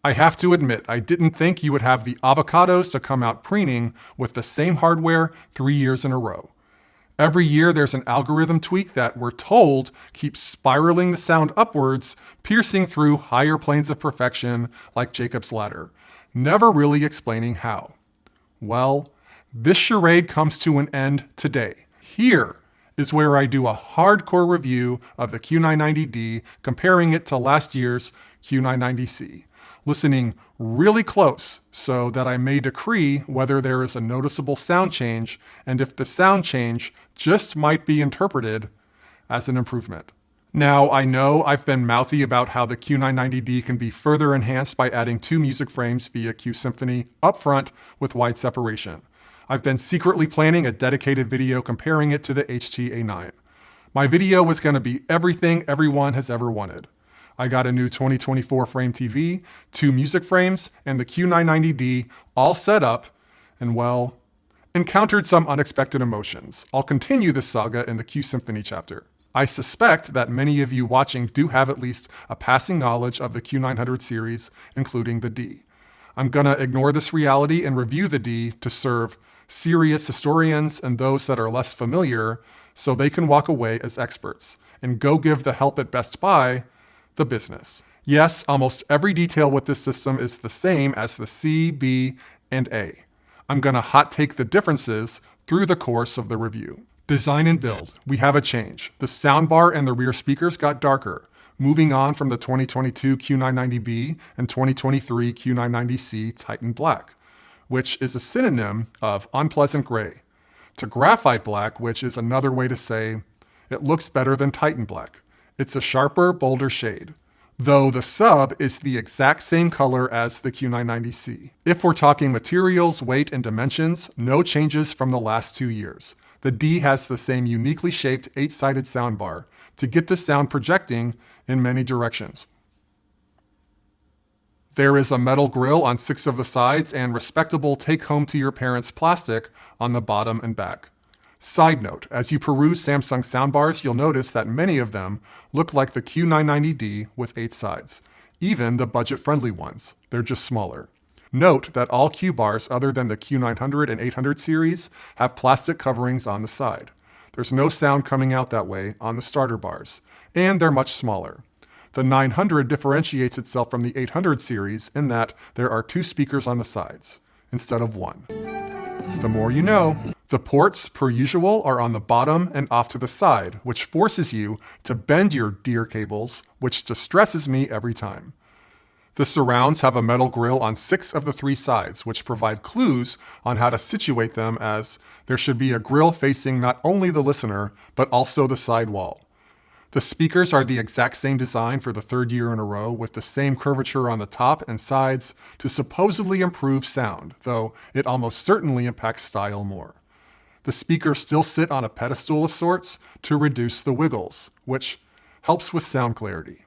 I have to admit, I didn't think you would have the avocados to come out preening with the same hardware 3 years in a row. Every year there's an algorithm tweak that we're told keeps spiraling the sound upwards, piercing through higher planes of perfection like Jacob's ladder, never really explaining how. Well, this charade comes to an end today. Here is where I do a hardcore review of the Q990D, comparing it to last year's Q990C, listening really close so that I may decree whether there is a noticeable sound change and if the sound change just might be interpreted as an improvement. Now, I know I've been mouthy about how the Q990D can be further enhanced by adding 2 music frames via Q-Symphony up front with wide separation. I've been secretly planning a dedicated video comparing it to the HT-A9. My video was going to be everything everyone has ever wanted. I got a new 2024 frame TV, 2 music frames, and the Q990D all set up, and well, encountered some unexpected emotions. I'll continue this saga in the Q-Symphony chapter. I suspect that many of you watching do have at least a passing knowledge of the Q900 series, including the D. I'm gonna ignore this reality and review the D to serve serious historians and those that are less familiar so they can walk away as experts and go give the help at Best Buy the business. Yes, almost every detail with this system is the same as the C, B, and A. I'm gonna hot take the differences through the course of the review. Design and build, we have a change. The soundbar and the rear speakers got darker, moving on from the 2022 Q990B and 2023 Q990C Titan Black, which is a synonym of unpleasant gray, to graphite black, which is another way to say it looks better than Titan Black. It's a sharper, bolder shade, though the sub is the exact same color as the Q990C. If we're talking materials, weight, and dimensions, no changes from the last 2 years. The D has the same uniquely shaped 8-sided soundbar to get the sound projecting in many directions. There is a metal grille on 6 of the sides and respectable take-home-to-your-parents plastic on the bottom and back. Side note, as you peruse Samsung soundbars, you'll notice that many of them look like the Q990D with 8 sides, even the budget-friendly ones. They're just smaller. Note that all Q bars other than the Q900 and 800 series have plastic coverings on the side. There's no sound coming out that way on the starter bars, and they're much smaller. The 900 differentiates itself from the 800 series in that there are 2 speakers on the sides, instead of 1. The more you know. The ports, per usual, are on the bottom and off to the side, which forces you to bend your dear cables, which distresses me every time. The surrounds have a metal grille on 6 of the 3 sides, which provide clues on how to situate them, as there should be a grille facing not only the listener, but also the side wall. The speakers are the exact same design for the 3rd year in a row, with the same curvature on the top and sides to supposedly improve sound, though it almost certainly impacts style more. The speakers still sit on a pedestal of sorts to reduce the wiggles, which helps with sound clarity.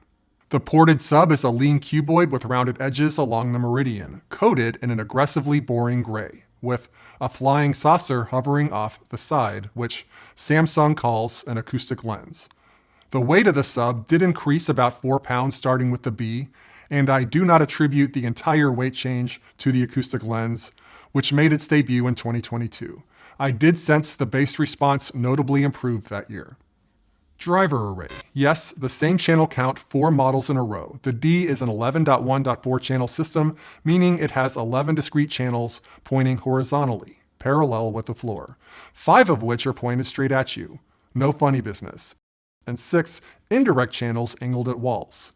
The ported sub is a lean cuboid with rounded edges along the meridian, coated in an aggressively boring gray, with a flying saucer hovering off the side, which Samsung calls an acoustic lens. The weight of the sub did increase about 4 pounds starting with the B, and I do not attribute the entire weight change to the acoustic lens, which made its debut in 2022. I did sense the bass response notably improved that year. Driver array. Yes, the same channel count 4 models in a row. The D is an 11.1.4 channel system, meaning it has 11 discrete channels pointing horizontally, parallel with the floor, 5 of which are pointed straight at you. No funny business. And 6 indirect channels angled at walls.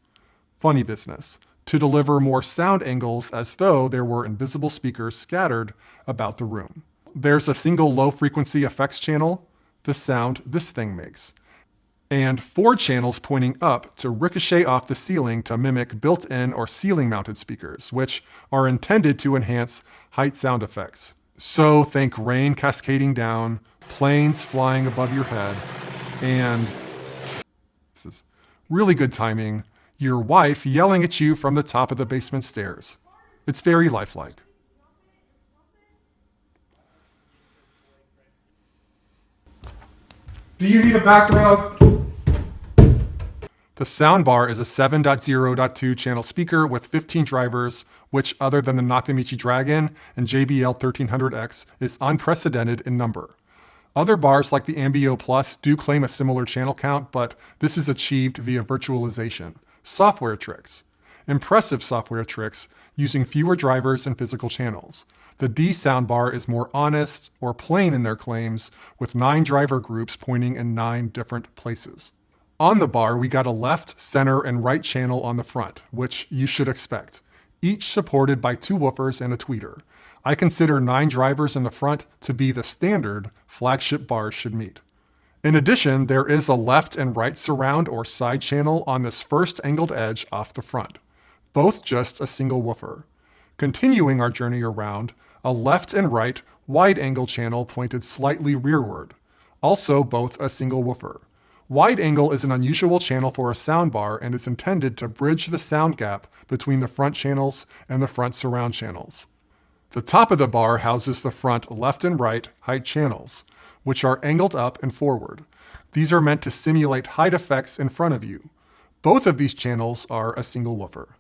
Funny business, to deliver more sound angles as though there were invisible speakers scattered about the room. There's a single low-frequency effects channel, the sound this thing makes, and 4 channels pointing up to ricochet off the ceiling to mimic built-in or ceiling-mounted speakers, which are intended to enhance height sound effects. So think rain cascading down, planes flying above your head, and this is really good timing, your wife yelling at you from the top of the basement stairs. It's very lifelike. Do you need a back rub? The soundbar is a 7.0.2 channel speaker with 15 drivers, which, other than the Nakamichi Dragon and JBL 1300X, is unprecedented in number. Other bars like the Ambio Plus do claim a similar channel count, but this is achieved via virtualization, software tricks. Impressive software tricks using fewer drivers and physical channels. The D soundbar is more honest or plain in their claims, with 9 driver groups pointing in 9 different places. On the bar, we got a left, center, and right channel on the front, which you should expect, each supported by 2 woofers and a tweeter. I consider 9 drivers in the front to be the standard flagship bars should meet. In addition, there is a left and right surround or side channel on this first angled edge off the front, both just a single woofer. Continuing our journey around, a left and right wide angle channel pointed slightly rearward, also both a single woofer. Wide angle is an unusual channel for a soundbar and is intended to bridge the sound gap between the front channels and the front surround channels. The top of the bar houses the front left and right height channels, which are angled up and forward. These are meant to simulate height effects in front of you. Both of these channels are a single woofer.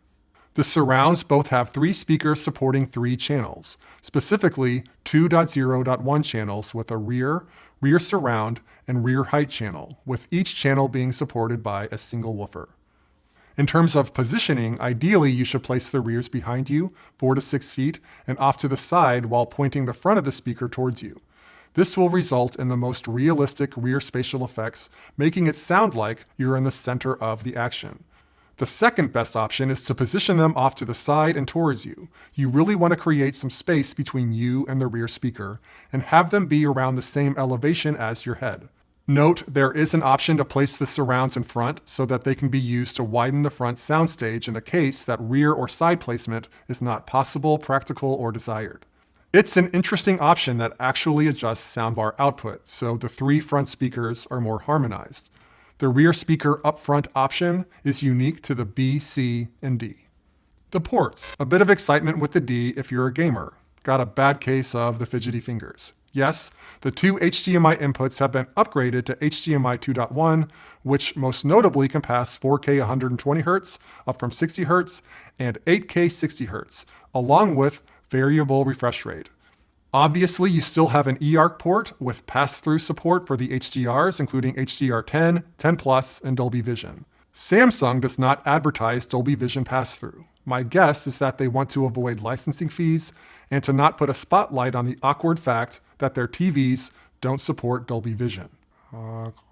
The surrounds both have 3 speakers supporting 3 channels, specifically 2.0.1 channels with a rear surround, and rear height channel, with each channel being supported by a single woofer. In terms of positioning, ideally you should place the rears behind you, 4 to 6 feet, and off to the side while pointing the front of the speaker towards you. This will result in the most realistic rear spatial effects, making it sound like you're in the center of the action. The second best option is to position them off to the side and towards you. You really want to create some space between you and the rear speaker, and have them be around the same elevation as your head. Note, there is an option to place the surrounds in front so that they can be used to widen the front soundstage in the case that rear or side placement is not possible, practical, or desired. It's an interesting option that actually adjusts soundbar output, so the 3 front speakers are more harmonized. The rear speaker up front option is unique to the B, C, and D. The ports. A bit of excitement with the D if you're a gamer. Got a bad case of the fidgety fingers. Yes, the 2 HDMI inputs have been upgraded to HDMI 2.1, which most notably can pass 4K 120Hz, up from 60Hz, and 8K 60Hz, along with variable refresh rate. Obviously, you still have an eARC port with pass-through support for the HDRs, including HDR10, 10 Plus, and Dolby Vision. Samsung does not advertise Dolby Vision pass-through. My guess is that they want to avoid licensing fees and to not put a spotlight on the awkward fact that their TVs don't support Dolby Vision. Awkward.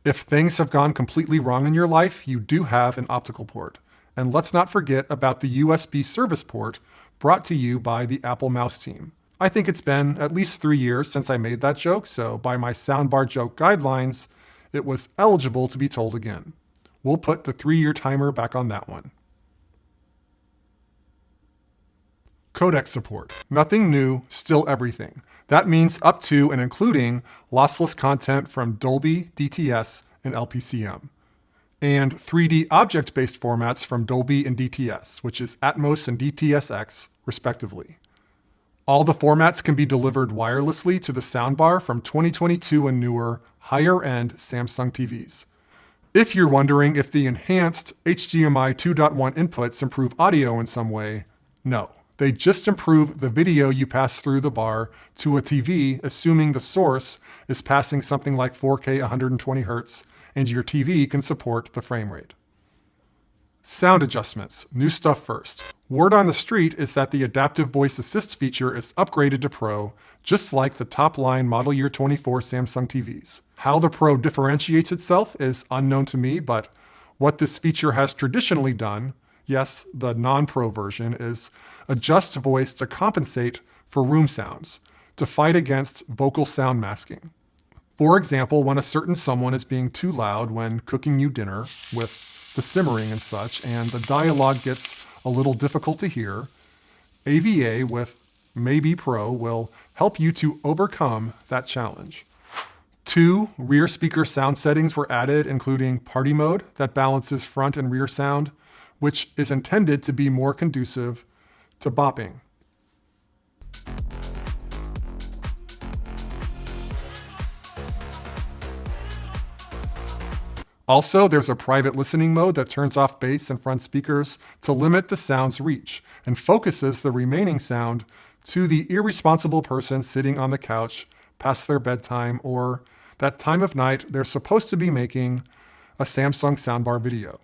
If things have gone completely wrong in your life, you do have an optical port. And let's not forget about the USB service port brought to you by the Apple Mouse team. I think it's been at least 3 years since I made that joke, so by my soundbar joke guidelines, it was eligible to be told again. We'll put the 3-year timer back on that one. Codec support. Nothing new, still everything. That means up to and including lossless content from Dolby, DTS, and LPCM. And 3D object-based formats from Dolby and DTS, which is Atmos and DTS:X, respectively. All the formats can be delivered wirelessly to the soundbar from 2022 and newer, higher-end Samsung TVs. If you're wondering if the enhanced HDMI 2.1 inputs improve audio in some way, no. They just improve the video you pass through the bar to a TV, assuming the source is passing something like 4K 120Hz, and your TV can support the frame rate. Sound adjustments. New stuff first. Word on the street is that the Adaptive Voice Assist feature is upgraded to Pro, just like the top-line Model Year 24 Samsung TVs. How the Pro differentiates itself is unknown to me, but what this feature has traditionally done, yes, the non-Pro version, is adjust voice to compensate for room sounds, to fight against vocal sound masking. For example, when a certain someone is being too loud when cooking you dinner with the simmering and such, and the dialogue gets a little difficult to hear, AVA with Maybe Pro will help you to overcome that challenge. 2 rear speaker sound settings were added, including Party Mode that balances front and rear sound, which is intended to be more conducive to bopping. Also, there's a private listening mode that turns off bass and front speakers to limit the sound's reach and focuses the remaining sound to the irresponsible person sitting on the couch past their bedtime or that time of night they're supposed to be making a Samsung soundbar video.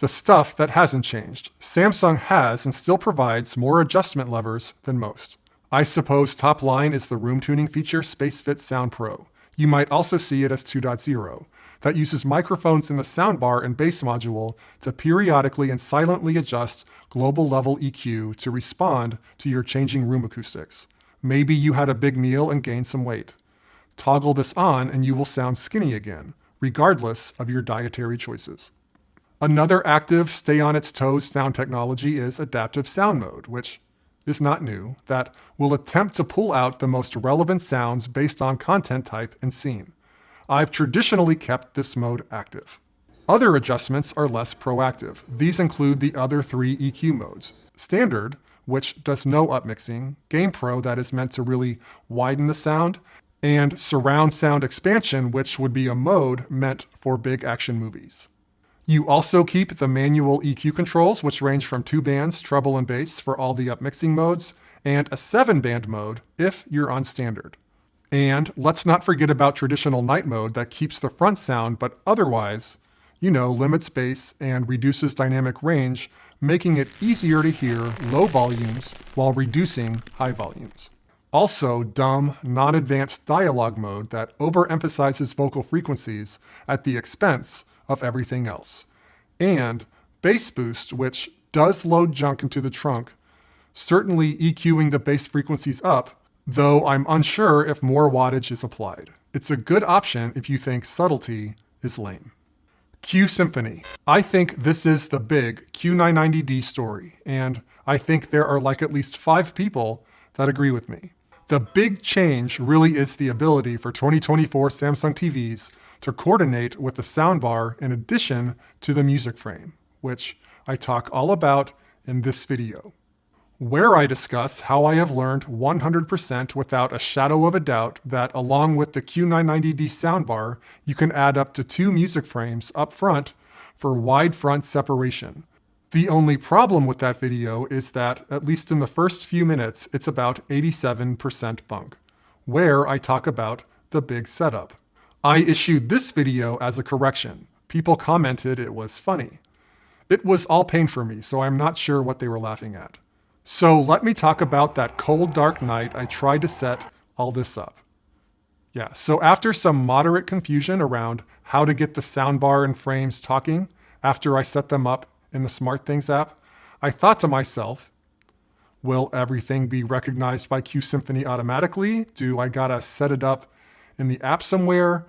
The stuff that hasn't changed. Samsung has and still provides more adjustment levers than most. I suppose top line is the room tuning feature SpaceFit Sound Pro. You might also see it as 2.0. That uses microphones in the soundbar and bass module to periodically and silently adjust global level EQ to respond to your changing room acoustics. Maybe you had a big meal and gained some weight. Toggle this on and you will sound skinny again, regardless of your dietary choices. Another active stay on its toes sound technology is adaptive sound mode, which is not new, that will attempt to pull out the most relevant sounds based on content type and scene. I've traditionally kept this mode active. Other adjustments are less proactive. These include the other three EQ modes. Standard, which does no upmixing, Game Pro, that is meant to really widen the sound, and surround sound expansion, which would be a mode meant for big action movies. You also keep the manual EQ controls, which range from 2 bands, treble and bass, for all the upmixing modes, and a 7-band mode if you're on standard. And let's not forget about traditional night mode that keeps the front sound, but otherwise, limits bass and reduces dynamic range, making it easier to hear low volumes while reducing high volumes. Also, dumb, non-advanced dialogue mode that overemphasizes vocal frequencies at the expense of everything else. And bass boost, which does load junk into the trunk, certainly EQing the bass frequencies up, though I'm unsure if more wattage is applied. It's a good option if you think subtlety is lame. Q-Symphony. I think this is the big Q990D story, and I think there are at least 5 people that agree with me. The big change really is the ability for 2024 Samsung TVs to coordinate with the soundbar in addition to the music frame, which I talk all about in this video, where I discuss how I have learned 100% without a shadow of a doubt that along with the Q990D soundbar, you can add up to 2 music frames up front for wide front separation. The only problem with that video is that, at least in the first few minutes, it's about 87% bunk, where I talk about the big setup. I issued this video as a correction. People commented it was funny. It was all pain for me, so I'm not sure what they were laughing at. So let me talk about that cold, dark night I tried to set all this up. So after some moderate confusion around how to get the soundbar and frames talking after I set them up in the SmartThings app, I thought to myself, will everything be recognized by Q-Symphony automatically? Do I gotta set it up in the app somewhere?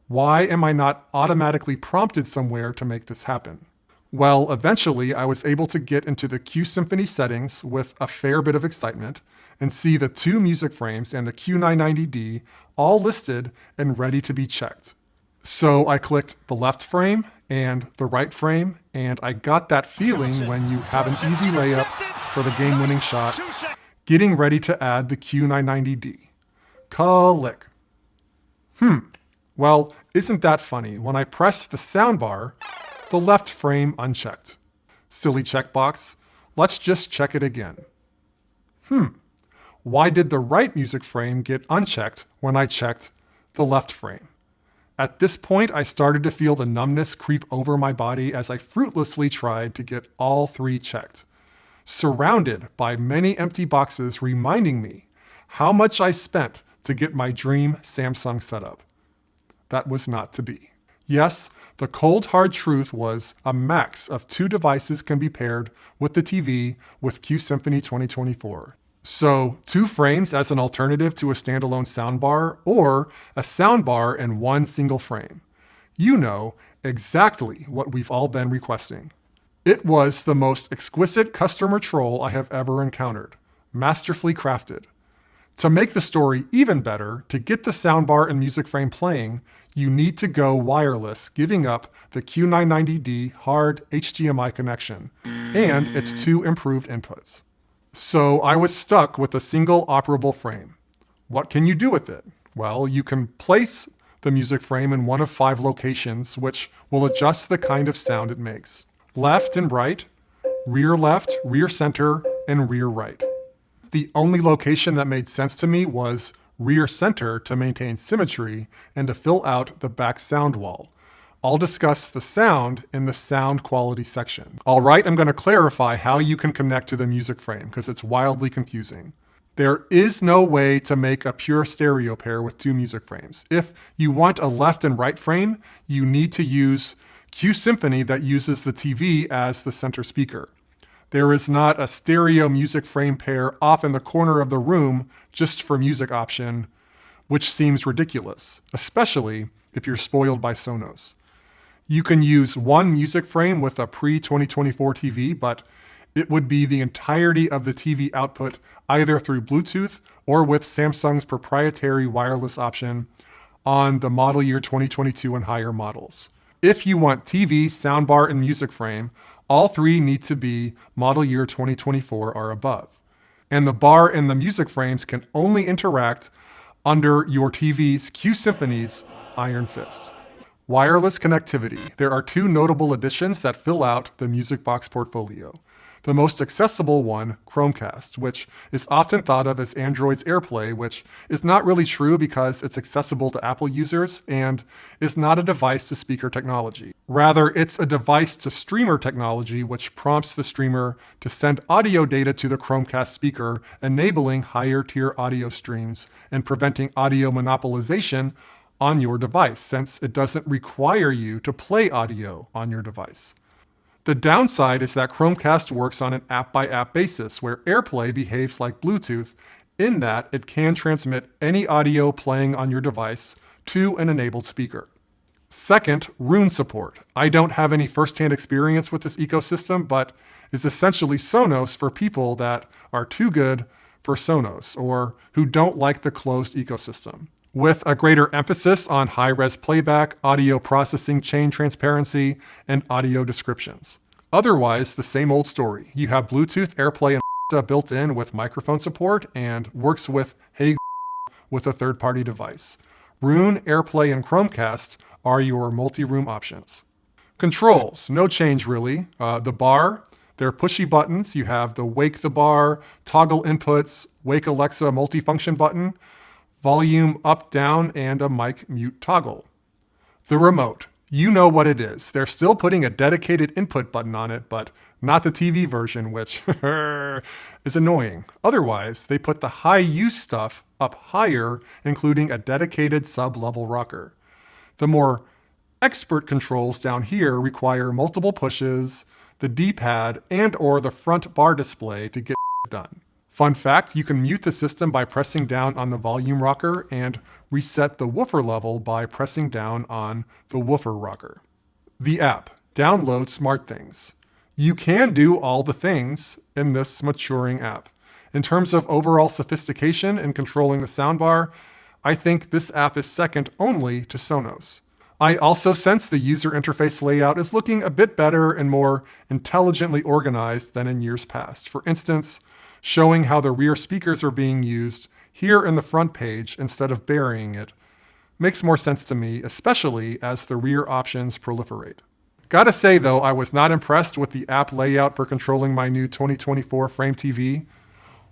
Why am I not automatically prompted somewhere to make this happen? Well, eventually I was able to get into the Q-Symphony settings with a fair bit of excitement and see the 2 music frames and the Q990D all listed and ready to be checked. So I clicked the left frame and the right frame, and I got that feeling when you have an easy layup for the game-winning shot, getting ready to add the Q990D. Click. Well, isn't that funny? When I press the soundbar, the left frame unchecked. Silly checkbox. Let's just check it again. Why did the right music frame get unchecked when I checked the left frame? At this point, I started to feel the numbness creep over my body as I fruitlessly tried to get all 3 checked, surrounded by many empty boxes reminding me how much I spent to get my dream Samsung setup. That was not to be. Yes, the cold hard truth was a max of 2 devices can be paired with the TV with Q-Symphony 2024. So 2 frames as an alternative to a standalone soundbar, or a soundbar in 1 single frame. You know exactly what we've all been requesting. It was the most exquisite customer troll I have ever encountered, masterfully crafted. To make the story even better, to get the soundbar and music frame playing, you need to go wireless, giving up the Q990D hard HDMI connection and its 2 improved inputs. So I was stuck with a single operable frame. What can you do with it? Well, you can place the music frame in one of 5 locations, which will adjust the kind of sound it makes. Left and right, rear center, and rear right. The only location that made sense to me was rear center to maintain symmetry and to fill out the back sound wall. I'll discuss the sound in the sound quality section. All right, I'm going to clarify how you can connect to the music frame because it's wildly confusing. There is no way to make a pure stereo pair with 2 music frames. If you want a left and right frame, you need to use Q-Symphony that uses the TV as the center speaker. There is not a stereo music frame pair off in the corner of the room just for music option, which seems ridiculous, especially if you're spoiled by Sonos. You can use one music frame with a pre-2024 TV, but it would be the entirety of the TV output either through Bluetooth or with Samsung's proprietary wireless option on the model year 2022 and higher models. If you want TV, soundbar, and music frame, all 3 need to be model year 2024 or above. And the bar and the music frames can only interact under your TV's Q-Symphony's Iron Fist. Wireless connectivity. There are 2 notable additions that fill out the music box portfolio. The most accessible one, Chromecast, which is often thought of as Android's AirPlay, which is not really true because it's accessible to Apple users and is not a device-to-speaker technology. Rather, it's a device-to-streamer technology which prompts the streamer to send audio data to the Chromecast speaker, enabling higher-tier audio streams and preventing audio monopolization on your device, since it doesn't require you to play audio on your device. The downside is that Chromecast works on an app-by-app basis, where AirPlay behaves like Bluetooth in that it can transmit any audio playing on your device to an enabled speaker. Second, Roon support. I don't have any first-hand experience with this ecosystem, but is essentially Sonos for people that are too good for Sonos or who don't like the closed ecosystem, with a greater emphasis on high-res playback, audio processing, chain transparency, and audio descriptions. Otherwise, the same old story. You have Bluetooth, AirPlay, and Alexa built in with microphone support and works with Hey with a third-party device. Roon, AirPlay, and Chromecast are your multi-room options. Controls, no change really. The bar, they're pushy buttons. You have the wake the bar, toggle inputs, wake Alexa multifunction button, volume up, down, and a mic mute toggle. The remote, you know what it is. They're still putting a dedicated input button on it, but not the TV version, which is annoying. Otherwise, they put the high use stuff up higher, including a dedicated sub-level rocker. The more expert controls down here require multiple pushes, the D-pad, and or the front bar display to get done. Fun fact, you can mute the system by pressing down on the volume rocker and reset the woofer level by pressing down on the woofer rocker. The app, download SmartThings. You can do all the things in this maturing app. In terms of overall sophistication in controlling the soundbar, I think this app is second only to Sonos. I also sense the user interface layout is looking a bit better and more intelligently organized than in years past. For instance, showing how the rear speakers are being used here in the front page instead of burying it makes more sense to me, especially as the rear options proliferate. Gotta say though, I was not impressed with the app layout for controlling my new 2024 Frame TV.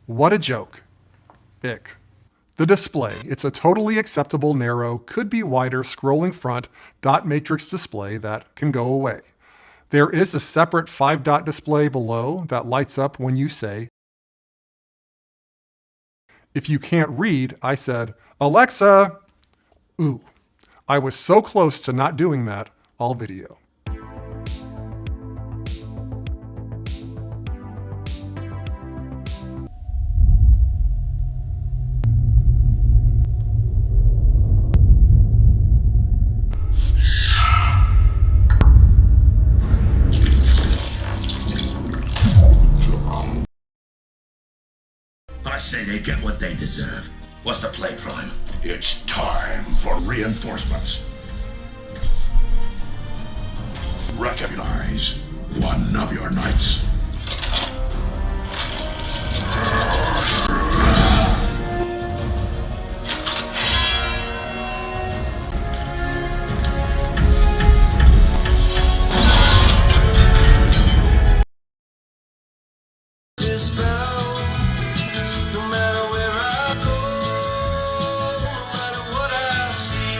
What a joke. Ick. The display, it's a totally acceptable narrow, could be wider scrolling front dot matrix display that can go away. There is a separate 5-dot display below that lights up when you say. If you can't read, I said, Alexa! Ooh, I was so close to not doing that all video. I say they get what they deserve. What's the play, Prime? It's time for reinforcements. Recognize one of your knights. is bound. No matter where I go, no matter what I see,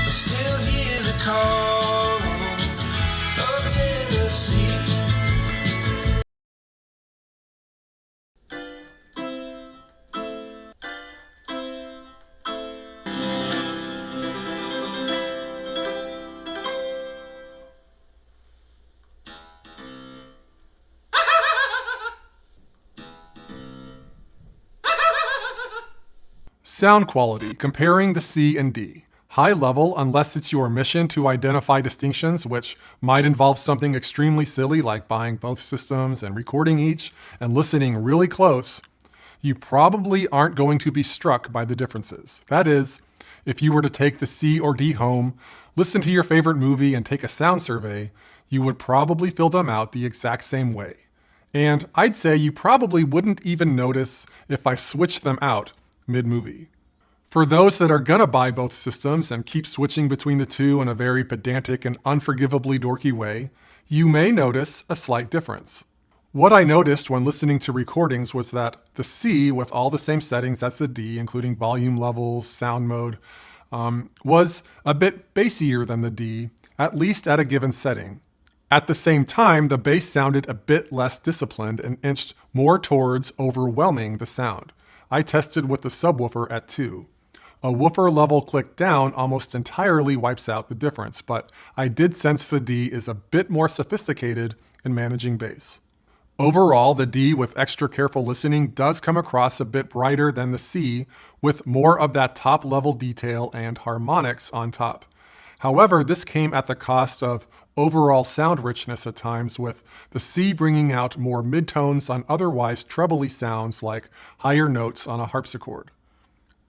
I still hear the calling of Tennessee. Sound quality, comparing the C and D. High level, unless it's your mission to identify distinctions, which might involve something extremely silly like buying both systems and recording each and listening really close, you probably aren't going to be struck by the differences. That is, if you were to take the C or D home, listen to your favorite movie, and take a sound survey, you would probably fill them out the exact same way. And I'd say you probably wouldn't even notice if I switched them out mid-movie. For those that are gonna buy both systems and keep switching between the two in a very pedantic and unforgivably dorky way, you may notice a slight difference. What I noticed when listening to recordings was that the C, with all the same settings as the D, including volume levels, sound mode, was a bit bassier than the D, at least at a given setting. At the same time, the bass sounded a bit less disciplined and inched more towards overwhelming the sound. I tested with the subwoofer at 2. A woofer level click down almost entirely wipes out the difference, but I did sense the D is a bit more sophisticated in managing bass. Overall, the D with extra careful listening does come across a bit brighter than the C, with more of that top level detail and harmonics on top. However, this came at the cost of overall sound richness at times, with the C bringing out more midtones on otherwise trebly sounds like higher notes on a harpsichord.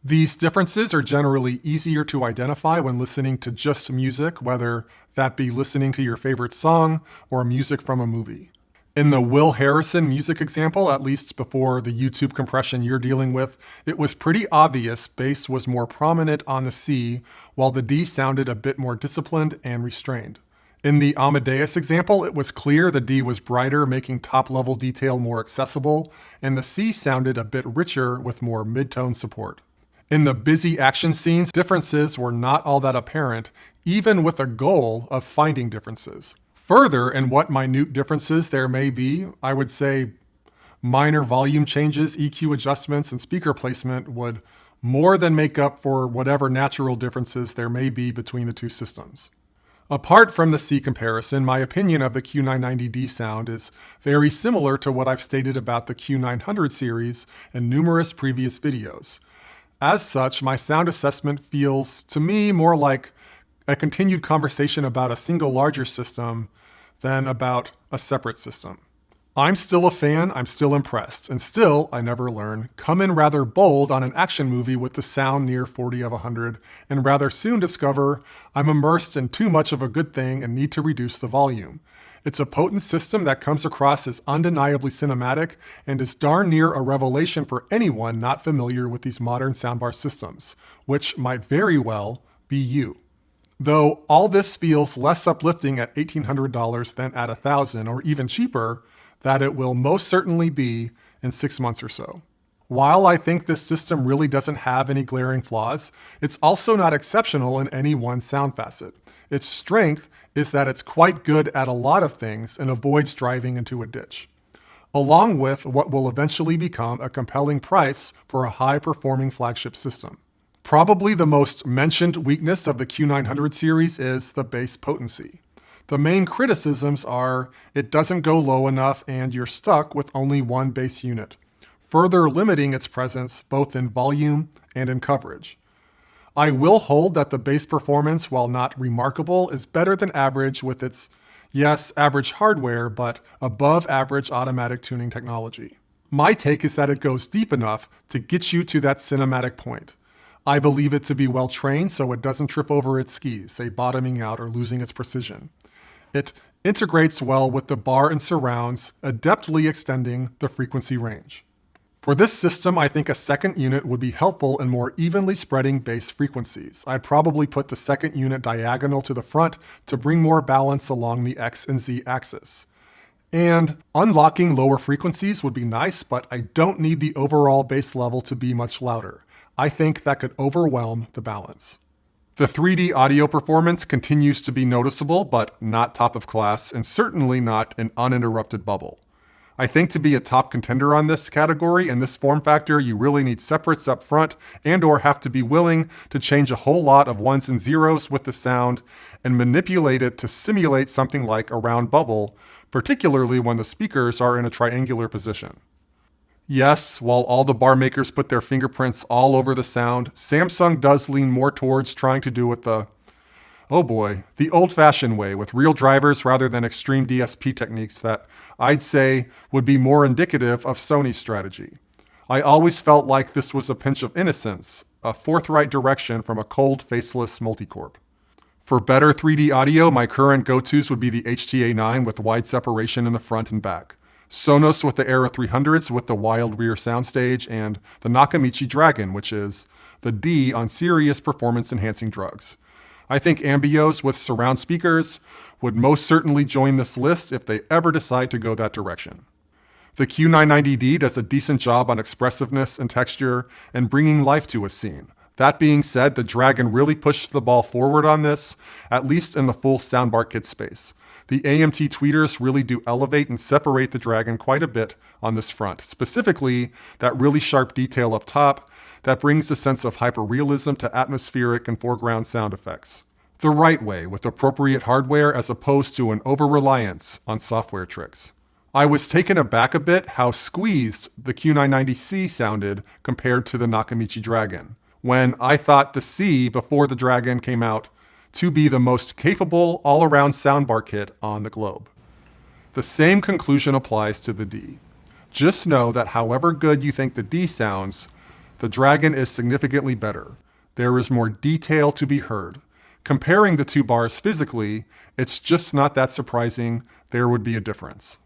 These differences are generally easier to identify when listening to just music, whether that be listening to your favorite song or music from a movie. In the Will Harrison music example, at least before the YouTube compression you're dealing with, it was pretty obvious bass was more prominent on the C, while the D sounded a bit more disciplined and restrained. In the Amadeus example, it was clear the D was brighter, making top-level detail more accessible, and the C sounded a bit richer with more mid-tone support. In the busy action scenes, differences were not all that apparent, even with a goal of finding differences. Further, in what minute differences there may be, I would say minor volume changes, EQ adjustments, and speaker placement would more than make up for whatever natural differences there may be between the two systems. Apart from the C comparison, my opinion of the Q990D sound is very similar to what I've stated about the Q900 series in numerous previous videos. As such, my sound assessment feels, to me, more like a continued conversation about a single larger system than about a separate system. I'm still a fan, I'm still impressed, and still, I never learn, come in rather bold on an action movie with the sound near 40 of 100, and rather soon discover I'm immersed in too much of a good thing and need to reduce the volume. It's a potent system that comes across as undeniably cinematic and is darn near a revelation for anyone not familiar with these modern soundbar systems, which might very well be you. Though all this feels less uplifting at $1,800 than at $1,000 or even cheaper, that it will most certainly be in 6 months or so. While I think this system really doesn't have any glaring flaws, it's also not exceptional in any one sound facet. Its strength is that it's quite good at a lot of things and avoids driving into a ditch, along with what will eventually become a compelling price for a high-performing flagship system. Probably the most mentioned weakness of the Q900 series is the bass potency. The main criticisms are it doesn't go low enough and you're stuck with only one bass unit, further limiting its presence both in volume and in coverage. I will hold that the bass performance, while not remarkable, is better than average with its, yes, average hardware, but above average automatic tuning technology. My take is that it goes deep enough to get you to that cinematic point. I believe it to be well trained so it doesn't trip over its skis, say bottoming out or losing its precision. It integrates well with the bar and surrounds, adeptly extending the frequency range. For this system, I think a second unit would be helpful in more evenly spreading bass frequencies. I'd probably put the second unit diagonal to the front to bring more balance along the X and Z axis. And unlocking lower frequencies would be nice, but I don't need the overall bass level to be much louder. I think that could overwhelm the balance. The 3D audio performance continues to be noticeable, but not top of class, and certainly not an uninterrupted bubble. I think to be a top contender on this category and this form factor, you really need separates up front and/or have to be willing to change a whole lot of ones and zeros with the sound and manipulate it to simulate something like a round bubble, particularly when the speakers are in a triangular position. Yes, while all the bar makers put their fingerprints all over the sound, Samsung does lean more towards trying to do it the old-fashioned way with real drivers rather than extreme DSP techniques that I'd say would be more indicative of Sony's strategy. I always felt like this was a pinch of innocence, a forthright direction from a cold, faceless multicorp. For better 3D audio, my current go-tos would be the HTA9 with wide separation in the front and back, Sonos with the Era 300s with the wild rear soundstage, and the Nakamichi Dragon, which is the D on serious performance-enhancing drugs. I think Ambios with surround speakers would most certainly join this list if they ever decide to go that direction. The Q990D does a decent job on expressiveness and texture and bringing life to a scene. That being said, the Dragon really pushed the ball forward on this, at least in the full soundbar kit space. The AMT tweeters really do elevate and separate the Dragon quite a bit on this front, specifically that really sharp detail up top that brings a sense of hyperrealism to atmospheric and foreground sound effects. The right way, with appropriate hardware as opposed to an over-reliance on software tricks. I was taken aback a bit how squeezed the Q990C sounded compared to the Nakamichi Dragon, when I thought the C before the Dragon came out to be the most capable all-around soundbar kit on the globe. The same conclusion applies to the D. Just know that however good you think the D sounds, the Dragon is significantly better. There is more detail to be heard. Comparing the two bars physically, it's just not that surprising there would be a difference.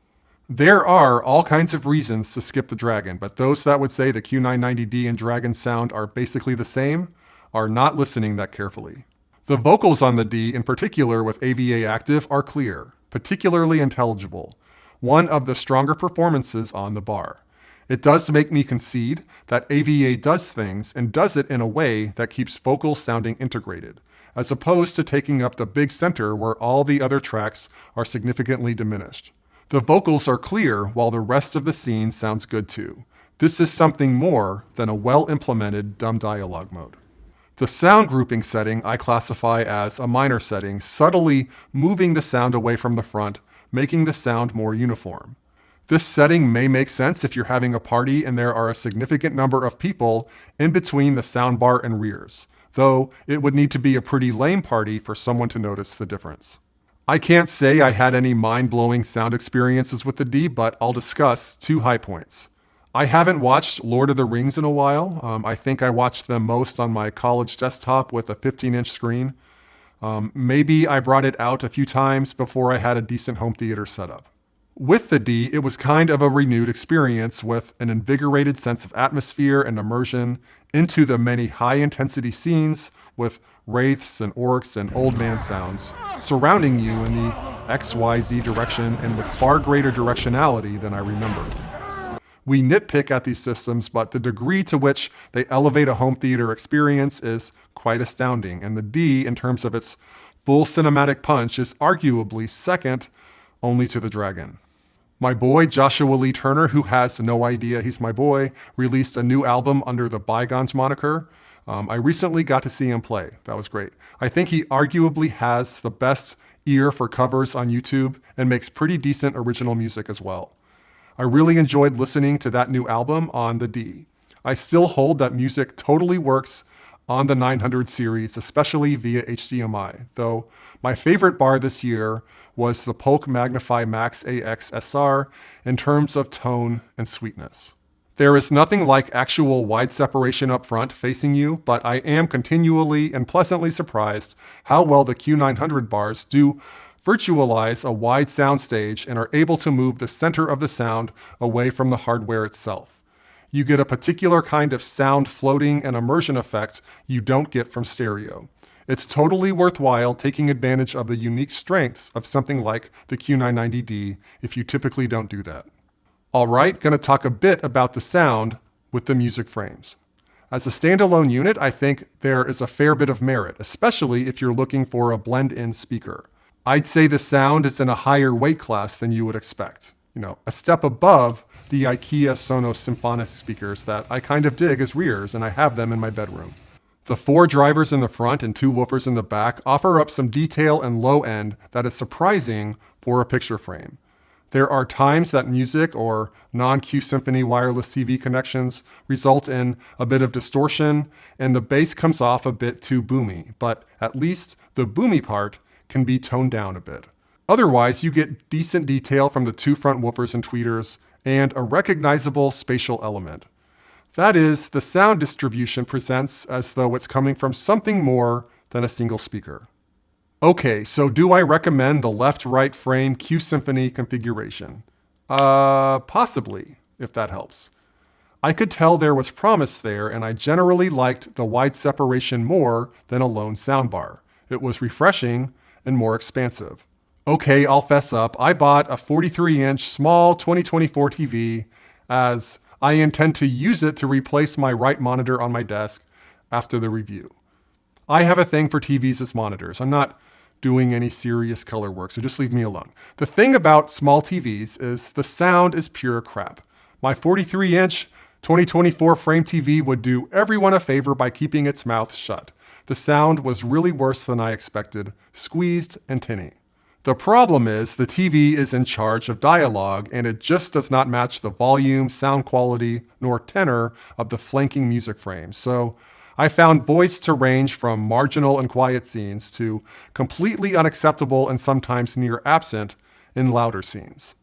There are all kinds of reasons to skip the Dragon, but those that would say the Q990D and Dragon sound are basically the same are not listening that carefully. The vocals on the D, in particular with AVA active, are clear, particularly intelligible, one of the stronger performances on the bar. It does make me concede that AVA does things and does it in a way that keeps vocals sounding integrated, as opposed to taking up the big center where all the other tracks are significantly diminished. The vocals are clear while the rest of the scene sounds good too. This is something more than a well-implemented dumb dialogue mode. The sound grouping setting I classify as a minor setting, subtly moving the sound away from the front, making the sound more uniform. This setting may make sense if you're having a party and there are a significant number of people in between the soundbar and rears, though it would need to be a pretty lame party for someone to notice the difference. I can't say I had any mind-blowing sound experiences with the D, but I'll discuss two high points. I haven't watched Lord of the Rings in a while. I think I watched them most on my college desktop with a 15-inch screen. Maybe I brought it out a few times before I had a decent home theater setup. With the D, it was kind of a renewed experience with an invigorated sense of atmosphere and immersion into the many high-intensity scenes with wraiths and orcs and old man sounds surrounding you in the XYZ direction and with far greater directionality than I remembered. We nitpick at these systems, but the degree to which they elevate a home theater experience is quite astounding, and the D, in terms of its full cinematic punch, is arguably second only to the Dragon. My boy Joshua Lee Turner, who has no idea he's my boy, released a new album under the Bygones moniker. I recently got to see him play. That was great. I think he arguably has the best ear for covers on YouTube and makes pretty decent original music as well. I really enjoyed listening to that new album on the D. I still hold that music totally works on the 900 series, especially via HDMI, though my favorite bar this year was the Polk Magnify Max AX SR in terms of tone and sweetness. There is nothing like actual wide separation up front facing you, but I am continually and pleasantly surprised how well the Q900 bars do virtualize a wide soundstage and are able to move the center of the sound away from the hardware itself. You get a particular kind of sound floating and immersion effect you don't get from stereo. It's totally worthwhile taking advantage of the unique strengths of something like the Q990D if you typically don't do that. All right, going to talk a bit about the sound with the music frames. As a standalone unit, I think there is a fair bit of merit, especially if you're looking for a blend-in speaker. I'd say the sound is in a higher weight class than you would expect. A step above the IKEA Sonos Symphonic speakers that I kind of dig as rears, and I have them in my bedroom. The 4 drivers in the front and 2 woofers in the back offer up some detail and low end that is surprising for a picture frame. There are times that music or non-Q-Symphony wireless TV connections result in a bit of distortion and the bass comes off a bit too boomy, but at least the boomy part can be toned down a bit. Otherwise, you get decent detail from the 2 front woofers and tweeters and a recognizable spatial element. That is, the sound distribution presents as though it's coming from something more than a single speaker. Okay, so do I recommend the left-right frame Q-Symphony configuration? Possibly, if that helps. I could tell there was promise there, and I generally liked the wide separation more than a lone soundbar. It was refreshing and more expansive. Okay, I'll fess up. I bought a 43-inch small 2024 TV as I intend to use it to replace my right monitor on my desk after the review. I have a thing for TVs as monitors. I'm not doing any serious color work, so just leave me alone. The thing about small TVs is the sound is pure crap. My 43-inch 2024 frame TV would do everyone a favor by keeping its mouth shut. The sound was really worse than I expected, squeezed and tinny. The problem is the TV is in charge of dialogue and it just does not match the volume, sound quality, nor tenor of the flanking music frame. So I found voice to range from marginal and quiet scenes to completely unacceptable and sometimes near absent in louder scenes.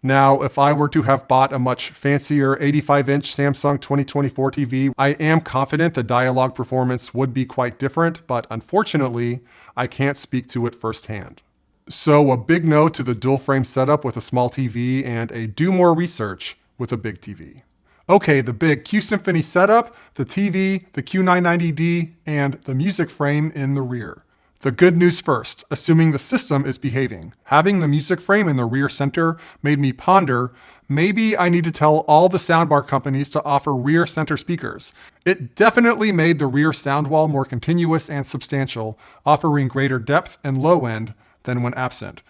Now, if I were to have bought a much fancier 85-inch Samsung 2024 TV, I am confident the dialogue performance would be quite different, but unfortunately, I can't speak to it firsthand. So a big no to the dual frame setup with a small TV and a do more research with a big TV. Okay, the big Q-Symphony setup, the TV, the Q990D, and the music frame in the rear. The good news first, assuming the system is behaving. Having the music frame in the rear center made me ponder, maybe I need to tell all the soundbar companies to offer rear center speakers. It definitely made the rear sound wall more continuous and substantial, offering greater depth and low end than when absent.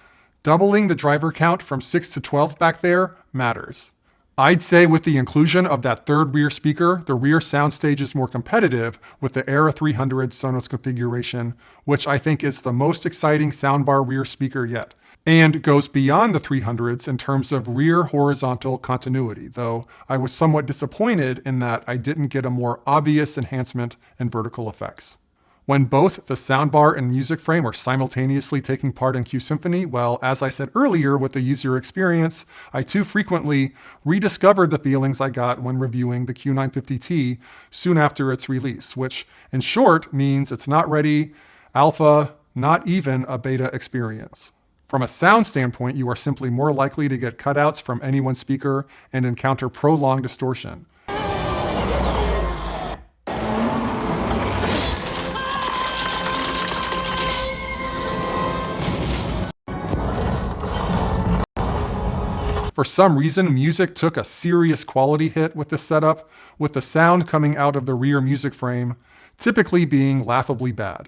Doubling the driver count from 6 to 12 back there matters. I'd say with the inclusion of that third rear speaker, the rear soundstage is more competitive with the Era 300 Sonos configuration, which I think is the most exciting soundbar rear speaker yet, and goes beyond the 300s in terms of rear horizontal continuity, though I was somewhat disappointed in that I didn't get a more obvious enhancement in vertical effects. When both the soundbar and music frame are simultaneously taking part in Q-Symphony, well, as I said earlier with the user experience, I too frequently rediscovered the feelings I got when reviewing the Q950T soon after its release, which in short means it's not ready, alpha, not even a beta experience. From a sound standpoint, you are simply more likely to get cutouts from any one speaker and encounter prolonged distortion. For some reason, music took a serious quality hit with this setup, with the sound coming out of the rear music frame typically being laughably bad.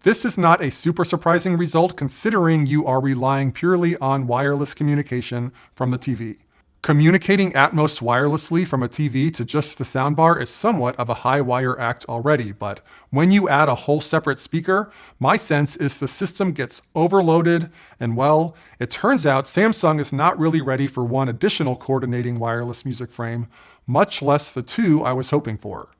This is not a super surprising result considering you are relying purely on wireless communication from the TV. Communicating Atmos wirelessly from a TV to just the soundbar is somewhat of a high wire act already, but when you add a whole separate speaker, my sense is the system gets overloaded, and well, it turns out Samsung is not really ready for one additional coordinating wireless music frame, much less the 2 I was hoping for.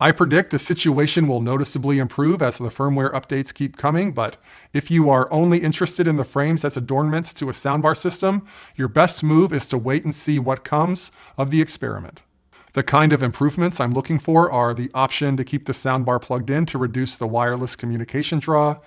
I predict the situation will noticeably improve as the firmware updates keep coming, but if you are only interested in the frames as adornments to a soundbar system, your best move is to wait and see what comes of the experiment. The kind of improvements I'm looking for are the option to keep the soundbar plugged in to reduce the wireless communication draw,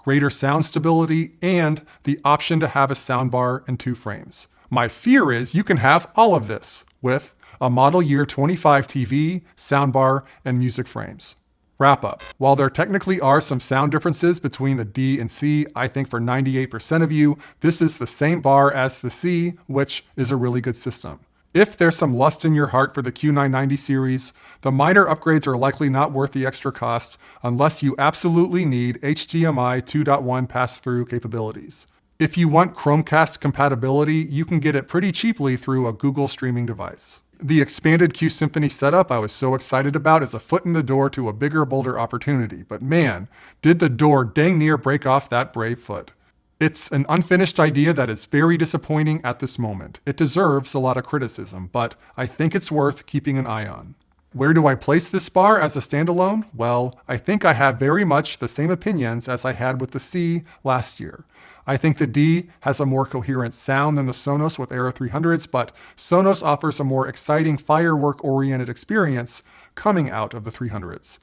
greater sound stability, and the option to have a soundbar and 2 frames. My fear is you can have all of this with a model year 25 TV, soundbar, and music frames. Wrap up. While there technically are some sound differences between the D and C, I think for 98% of you, this is the same bar as the C, which is a really good system. If there's some lust in your heart for the Q990 series, the minor upgrades are likely not worth the extra cost unless you absolutely need HDMI 2.1 pass-through capabilities. If you want Chromecast compatibility, you can get it pretty cheaply through a Google streaming device. The expanded Q-Symphony setup I was so excited about is a foot in the door to a bigger, bolder opportunity, but man, did the door dang near break off that brave foot. It's an unfinished idea that is very disappointing at this moment. It deserves a lot of criticism, but I think it's worth keeping an eye on. Where do I place this bar as a standalone? Well, I think I have very much the same opinions as I had with the C last year. I think the D has a more coherent sound than the Sonos with Era 300s, but Sonos offers a more exciting firework-oriented experience coming out of the 300s.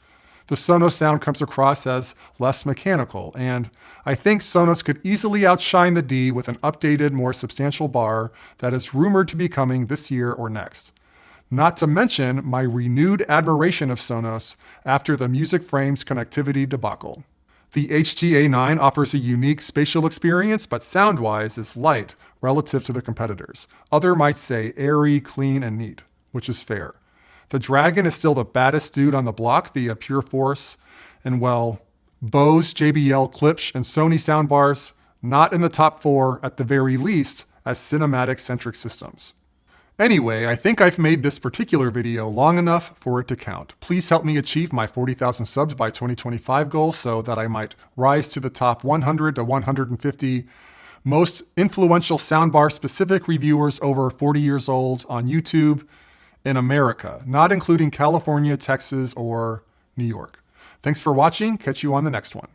The Sonos sound comes across as less mechanical, and I think Sonos could easily outshine the D with an updated, more substantial bar that is rumored to be coming this year or next. Not to mention my renewed admiration of Sonos after the Music Frames connectivity debacle. The HTA9 offers a unique spatial experience, but sound-wise is light relative to the competitors. Others might say airy, clean, and neat, which is fair. The Dragon is still the baddest dude on the block via pure force, and well, Bose, JBL, Klipsch, and Sony soundbars, not in the top 4 at the very least as cinematic-centric systems. Anyway, I think I've made this particular video long enough for it to count. Please help me achieve my 40,000 subs by 2025 goal so that I might rise to the top 100 to 150 most influential soundbar-specific reviewers over 40 years old on YouTube in America, not including California, Texas, or New York. Thanks for watching. Catch you on the next one.